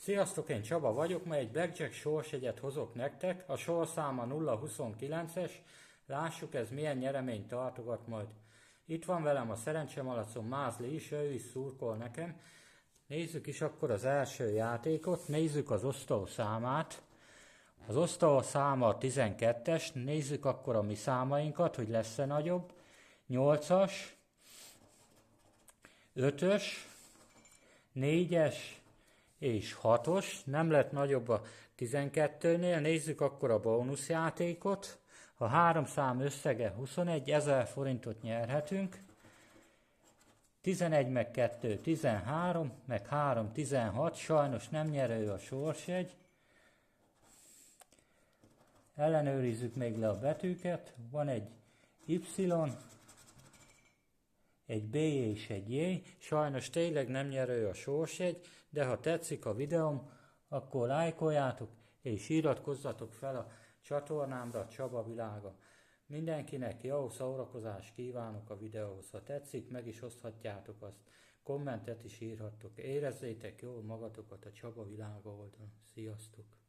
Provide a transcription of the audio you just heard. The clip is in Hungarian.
Sziasztok, én Csaba vagyok, ma egy Blackjack sorsjegyet hozok nektek, a sorszáma 029-es, lássuk ez milyen nyereményt tartogat majd. Itt van velem a szerencsemalacom Mázli is, ő is szurkol nekem. Nézzük is akkor az első játékot, nézzük az osztó számát. Az osztó száma a 12-es, nézzük akkor a mi számainkat, hogy lesz-e nagyobb. 8-as, 5-ös, 4-es, és 6-os, nem lett nagyobb a 12-nél, nézzük akkor a bónuszjátékot. A 3 szám összege 21 000 forintot nyerhetünk. 11 meg 2 13, meg 3 16, sajnos nem nyerő a sorsjegy. Ellenőrizzük még le a betűket, van egy Y, egy B és egy J, sajnos tényleg nem nyerő a sorsjegy, de ha tetszik a videóm, akkor lájkoljátok és iratkozzatok fel a csatornámra, Csaba Világa. Mindenkinek jó szórakozást kívánok a videóhoz, ha tetszik, meg is oszthatjátok azt, kommentet is írhattok, érezzétek jól magatokat a Csaba Világa oldalon. Sziasztok!